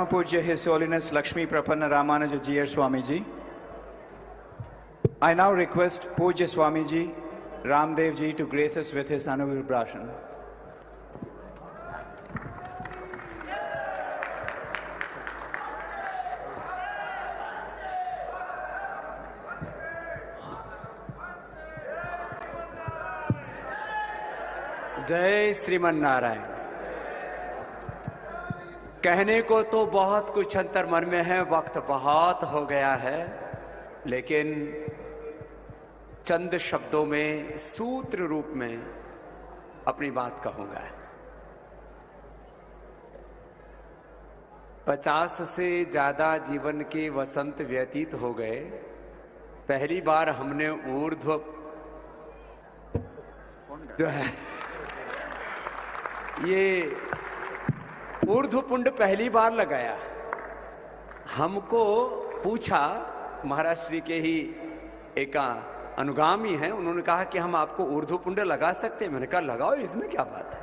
Pujya His Holiness Lakshmi Prapanna Ramanuja Jiyar Swamiji. I now request Pujya Swamiji Ramdev Ji to grace us with his Anuvibhrashan. जय श्रीमन नारायण। कहने को तो बहुत कुछ अंतर मन में है, वक्त बहुत हो गया है, लेकिन चंद शब्दों में सूत्र रूप में अपनी बात कहूंगा। 50 से ज्यादा जीवन के वसंत व्यतीत हो गए। पहली बार हमने ऊर्ध्व जो है ये ऊर्ध्वपुंड पहली बार लगाया। हमको पूछा, महाराज श्री के ही एक अनुगामी हैं, उन्होंने कहा कि हम आपको ऊर्ध्वपुंड लगा सकते हैं। मैंने कहा लगाओ, इसमें क्या बात है।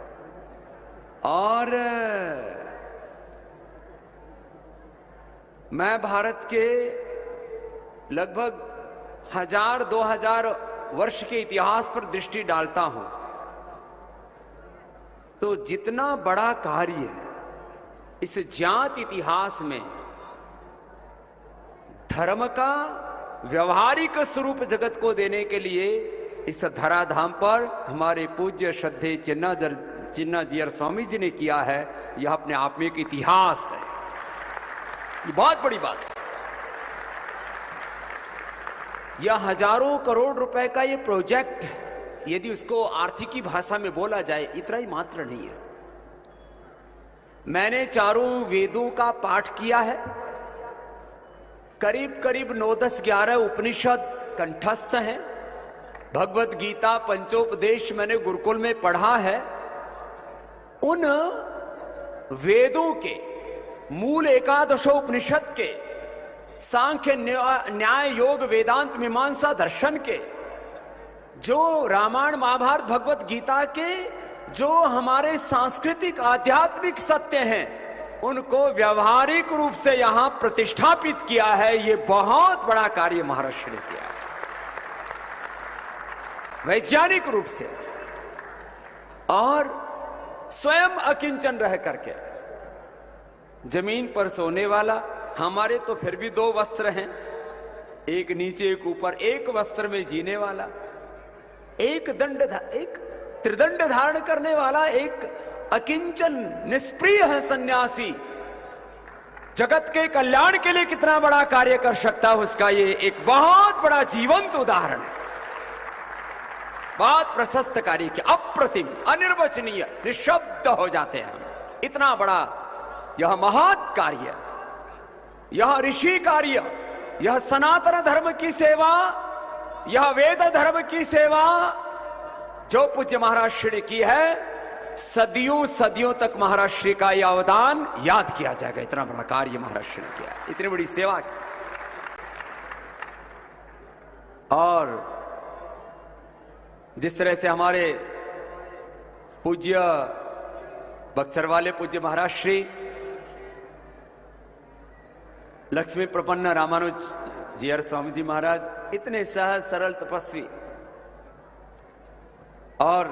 और मैं भारत के लगभग 1000-2000 वर्ष के इतिहास पर दृष्टि डालता हूं, तो जितना बड़ा कार्य इस ज्ञात इतिहास में धर्म का व्यवहारिक स्वरूप जगत को देने के लिए इस धराधाम पर हमारे पूज्य श्रद्धेय चिन्ना जीयर स्वामी जी ने किया है, यह अपने आप में एक इतिहास है। ये बहुत बड़ी बात है। यह हजारों करोड़ रुपए का ये प्रोजेक्ट है। यदि उसको आर्थिकी भाषा में बोला जाए, इतना ही मात्र नहीं है। मैंने चारों वेदों का पाठ किया है, करीब करीब 9, 10, 11 उपनिषद कंठस्थ हैं। भगवत गीता पंचोपदेश मैंने गुरुकुल में पढ़ा है। उन वेदों के मूल 11 उपनिषद के, सांख्य न्याय योग वेदांत मीमांसा दर्शन के, जो रामायण महाभारत भगवत गीता के जो हमारे सांस्कृतिक आध्यात्मिक सत्य हैं, उनको व्यावहारिक रूप से यहां प्रतिष्ठापित किया है। ये बहुत बड़ा कार्य महाराष्ट्र ने किया है, वैज्ञानिक रूप से और स्वयं अकिंचन रह करके। जमीन पर सोने वाला, हमारे तो फिर भी 2 वस्त्र हैं, एक नीचे एक ऊपर, एक वस्त्र में जीने वाला, एक त्रिदंड धारण करने वाला, एक अकिंचन निष्प्रिय है सन्यासी। जगत के कल्याण के लिए कितना बड़ा कार्य कर सकता है, उसका ये एक बहुत बड़ा जीवंत उदाहरण है। बहुत प्रशस्त कार्य के, अप्रतिम, अनिर्वचनीय, निशब्द हो जाते हैं हम। इतना बड़ा यह महत् कार्य, यह ऋषि कार्य, यह सनातन धर्म की सेवा, यह वेद धर्म की सेवा जो पूज्य महाराज श्री ने की है, सदियों सदियों तक महाराज श्री का यह अवदान याद किया जाएगा। इतना बड़ा कार्य महाराज श्री ने किया, इतनी बड़ी सेवा की। और जिस तरह से हमारे पूज्य बक्सर वाले पूज्य महाराज श्री लक्ष्मी प्रपन्न रामानुज जीयर स्वामी जी महाराज इतने सहज सरल तपस्वी, और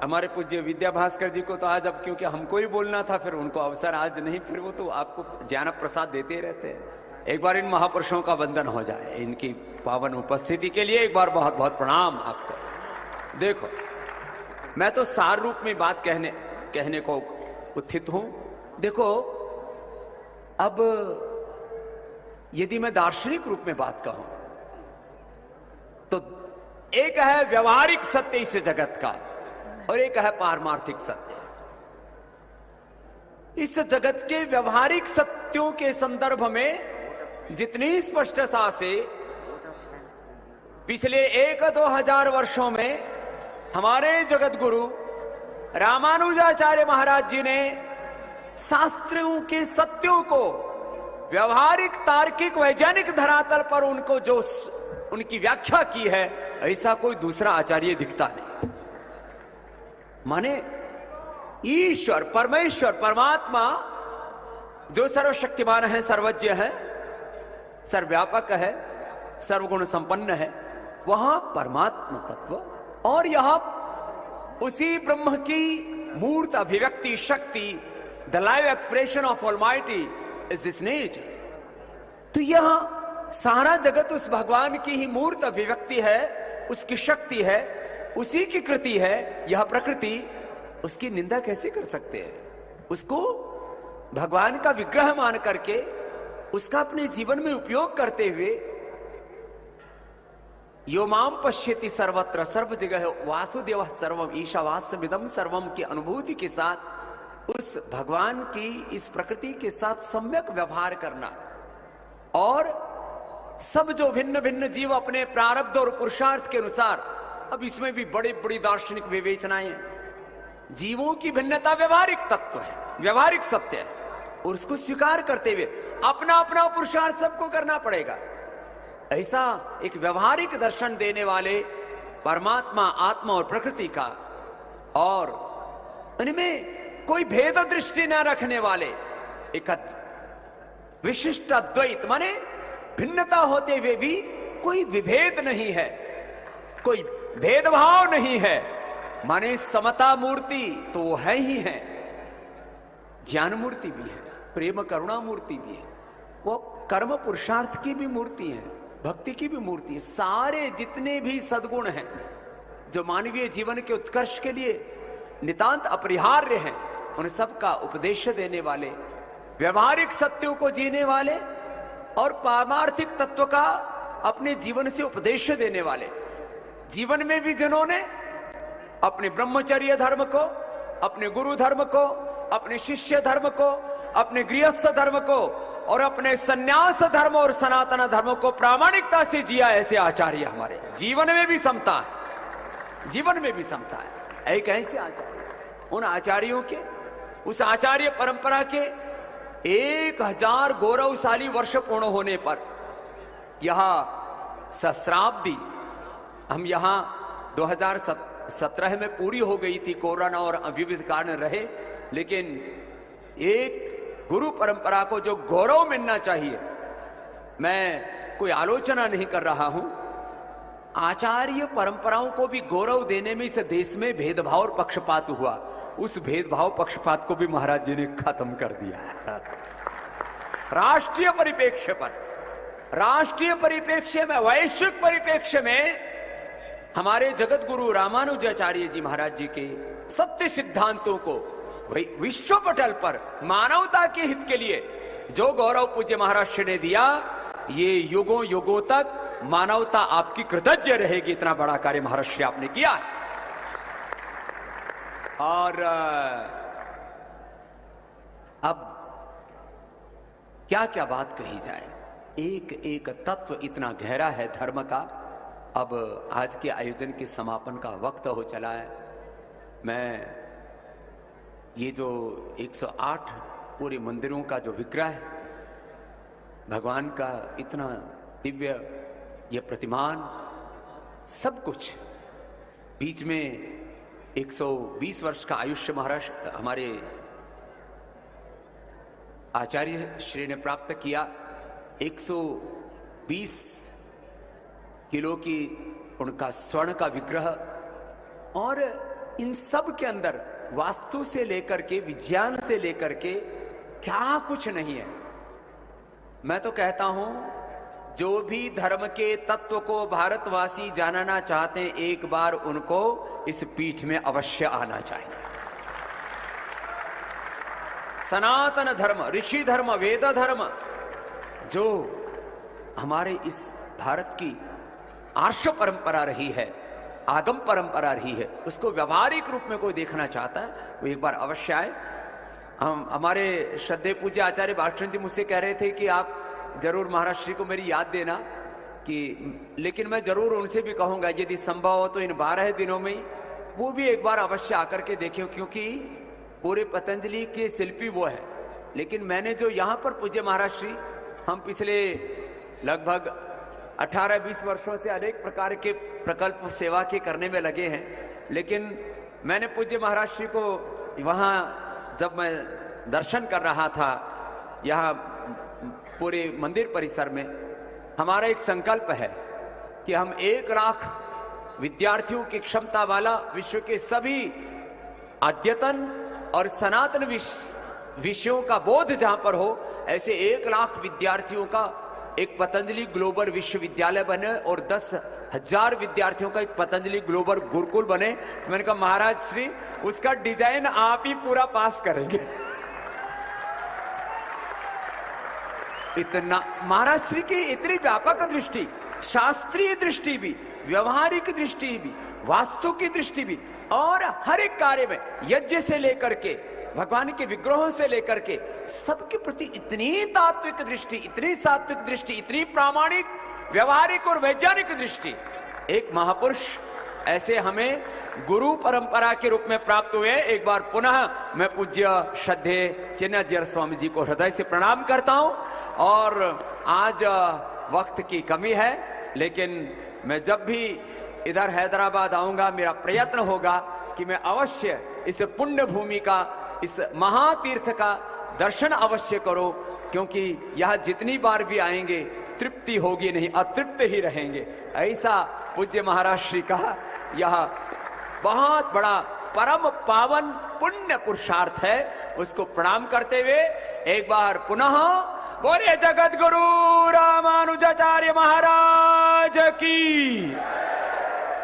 हमारे पूज्य विद्या भास्कर जी को तो आज, अब क्योंकि हमको ही बोलना था, फिर उनको अवसर आज नहीं, फिर वो तो आपको ज्ञान प्रसाद देते ही रहते हैं। एक बार इन महापुरुषों का वंदन हो जाए, इनकी पावन उपस्थिति के लिए एक बार बहुत बहुत प्रणाम आपको। देखो, मैं तो सार रूप में बात कहने को उत्थित हूं। देखो, अब यदि मैं दार्शनिक रूप में बात कहूं तो एक है व्यवहारिक सत्य इस जगत का, और एक है पारमार्थिक सत्य। इस जगत के व्यवहारिक सत्यों के संदर्भ में जितनी स्पष्टता से पिछले 1-2 हजार वर्षों में हमारे जगत गुरु रामानुजाचार्य महाराज जी ने शास्त्रों के सत्यों को व्यवहारिक तार्किक वैज्ञानिक धरातल पर उनको जो उनकी व्याख्या की है, ऐसा कोई दूसरा आचार्य दिखता नहीं। माने ईश्वर परमेश्वर परमात्मा जो सर्वशक्तिमान है, सर्वज्ञ है, सर्वव्यापक है, सर्वगुण संपन्न है, वहां परमात्मा तत्व, और यहां उसी ब्रह्म की मूर्त अभिव्यक्ति शक्ति, the live expression of almighty is this nature. तो यहां सारा जगत उस भगवान की ही मूर्त अभिव्यक्ति है, उसकी शक्ति है, उसी की कृति है। यह प्रकृति, उसकी निंदा कैसे कर सकते हैं? उसको भगवान का विग्रह मान करके उसका अपने जीवन में उपयोग करते हुए, यो माम पश्यति सर्वत्र, सर्व जगह वासुदेव सर्वम ईशावास्यमिदं सर्वम की अनुभूति के साथ उस भगवान की इस प्रकृति के साथ सम्यक व्यवहार करना, और सब जो भिन्न भिन्न जीव अपने प्रारब्ध और पुरुषार्थ के अनुसार, अब इसमें भी बड़ी बड़ी दार्शनिक विवेचनाएं हैं। जीवों की भिन्नता व्यवहारिक तत्व है, व्यवहारिक सत्य है, और उसको स्वीकार करते हुए अपना अपना पुरुषार्थ सबको करना पड़ेगा। ऐसा एक व्यवहारिक दर्शन देने वाले परमात्मा, आत्मा और प्रकृति का, और इनमें कोई भेद दृष्टि न रखने वाले एक विशिष्ट अद्वैत, माने भिन्नता होते हुए भी कोई विभेद नहीं है, कोई भेदभाव नहीं है, माने समता मूर्ति तो वो है ही है, ज्ञान मूर्ति भी है, प्रेम करुणा मूर्ति भी है, वो कर्म पुरुषार्थ की भी मूर्ति है, भक्ति की भी मूर्ति है। सारे जितने भी सद्गुण हैं जो मानवीय जीवन के उत्कर्ष के लिए नितांत अपरिहार्य हैं, उन सब का उपदेश देने वाले, व्यवहारिक सत्यों को जीने वाले और पारमार्थिक तत्व का अपने जीवन से उपदेश देने वाले। जीवन में भी जिन्होंने अपने ब्रह्मचर्य धर्म को, अपने गुरु धर्म को, अपने शिष्य धर्म को, अपने गृहस्थ धर्म को और अपने सन्यास धर्म और सनातन धर्म को प्रामाणिकता से जिया, ऐसे आचार्य हमारे जीवन में भी समता है, जीवन में भी समता है। एक ऐसे आचार्य, उन आचार्यों के, उस आचार्य परंपरा के 1000 गौरवशाली वर्ष पूर्ण होने पर, यहां सहस्राब्दी, हम यहां 2017 में पूरी हो गई थी, कोरोना और विविध कारण रहे, लेकिन एक गुरु परंपरा को जो गौरव मिलना चाहिए, मैं कोई आलोचना नहीं कर रहा हूं, आचार्य परंपराओं को भी गौरव देने में इस देश में भेदभाव और पक्षपात हुआ, उस भेदभाव पक्षपात को भी महाराज जी ने खत्म कर दिया। राष्ट्रीय परिप्रेक्ष्य पर, राष्ट्रीय परिप्रेक्ष्य में, वैश्विक परिप्रेक्ष्य में हमारे जगत गुरु रामानुजाचार्य जी महाराज जी के सत्य सिद्धांतों को विश्व पटल पर मानवता के हित के लिए जो गौरव पूज्य महाराष्ट्र ने दिया, ये युगों युगों तक मानवता आपकी कृतज्ञ रहेगी। इतना बड़ा कार्य महाराष्ट्र आपने किया। और अब क्या क्या बात कही जाए, एक एक तत्व इतना गहरा है धर्म का। अब आज के आयोजन के समापन का वक्त हो चला है। मैं ये जो 108 पूरे मंदिरों का जो विग्रह है भगवान का, इतना दिव्य ये प्रतिमान, सब कुछ, बीच में 120 वर्ष का आयुष्य महाराष्ट्र हमारे आचार्य श्री ने प्राप्त किया, 120 किलो की उनका स्वर्ण का विग्रह, और इन सब के अंदर वास्तु से लेकर के, विज्ञान से लेकर के क्या कुछ नहीं है। मैं तो कहता हूं, जो भी धर्म के तत्व को भारतवासी जानना चाहते हैं, एक बार उनको इस पीठ में अवश्य आना चाहिए। सनातन धर्म, ऋषि धर्म, वेद धर्म, जो हमारे इस भारत की आर्ष परंपरा रही है, आगम परंपरा रही है, उसको व्यवहारिक रूप में कोई देखना चाहता है, वो एक बार अवश्य आए। हम हमारे श्रद्धेय पूज्य आचार्य बालकृष्ण जी मुझसे कह रहे थे कि आप जरूर महाराज श्री को मेरी याद देना, कि लेकिन मैं जरूर उनसे भी कहूंगा यदि संभव हो तो इन 12 दिनों में वो भी एक बार अवश्य आकर के देखें, क्योंकि पूरे पतंजलि के शिल्पी वो है। लेकिन मैंने जो यहाँ पर पूज्य महाराज श्री, हम पिछले लगभग 18-20 वर्षों से अनेक प्रकार के प्रकल्प सेवा के करने में लगे हैं, लेकिन मैंने पूज्य महाराज श्री को वहाँ जब मैं दर्शन कर रहा था, यहाँ पूरे मंदिर परिसर में हमारा एक संकल्प है कि हम 1 लाख विद्यार्थियों की क्षमता वाला विश्व के सभी अद्यतन और सनातन विषयों का बोध जहां पर हो, ऐसे 1 लाख विद्यार्थियों का एक पतंजलि ग्लोबल विश्वविद्यालय बने और 10,000 विद्यार्थियों का एक पतंजलि ग्लोबल गुरुकुल बने। तो मैंने कहा महाराज श्री उसका डिजाइन आप ही पूरा पास करेंगे। इतना महाराज श्री की इतनी व्यापक दृष्टि, शास्त्रीय दृष्टि भी, व्यवहारिक दृष्टि भी, वास्तु की दृष्टि भी, और हर एक कार्य में यज्ञ से लेकर के भगवान के विग्रहों से लेकर के सबके प्रति इतनी तात्विक दृष्टि, इतनी सात्विक दृष्टि, इतनी प्रामाणिक व्यवहारिक और वैज्ञानिक दृष्टि, एक महापुरुष ऐसे हमें गुरु परंपरा के रूप में प्राप्त हुए। एक बार पुनः मैं पूज्य श्रद्धे चिन्मय स्वामी जी को हृदय से प्रणाम करता हूं। और आज वक्त की कमी है, लेकिन मैं जब भी इधर हैदराबाद आऊंगा मेरा प्रयत्न होगा कि मैं अवश्य इस पुण्य भूमि का, इस महातीर्थ का दर्शन अवश्य करो, क्योंकि यह जितनी बार भी आएंगे तृप्ति होगी नहीं, अतृप्त ही रहेंगे। ऐसा पूज्य महाराज श्री का यह बहुत बड़ा परम पावन पुण्य पुरुषार्थ है। उसको प्रणाम करते हुए एक बार पुनः बोले जगत गुरु रामानुजाचार्य महाराज की,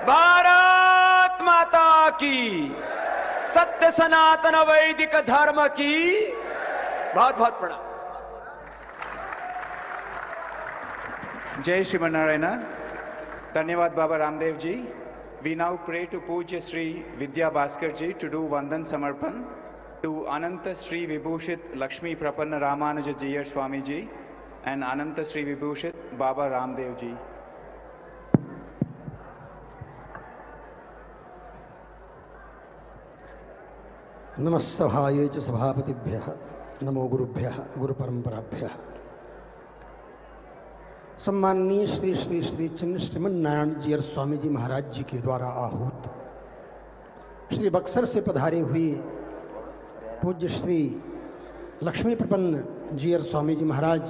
भारत माता की, सत्य सनातन वैदिक धर्म की बहुत बहुत प्रणाम। जय श्रीमन्नारायण। धन्यवाद Baba Ramdev ji. We now pray to Pujya Sri Vidya Bhaskar ji to do Vandan Samarpan to Ananta Sri Vibhushit Lakshmi Prapanna Ramanuja Jiyar Swami ji and Ananta Sri Vibhushit Baba Ramdev ji. नमस्सभाये च सभापतिभ्यः, नमो गुरुभ्यः, गुरु परंपराभ्यः। सम्माननीय श्री श्री श्री चिन्ह श्रीमन्नारायण जीयर स्वामी जी महाराज जी के द्वारा आहूत श्री बक्सर से पधारे हुए पूज्य श्री लक्ष्मी प्रपन्न जीयर स्वामी जी महाराज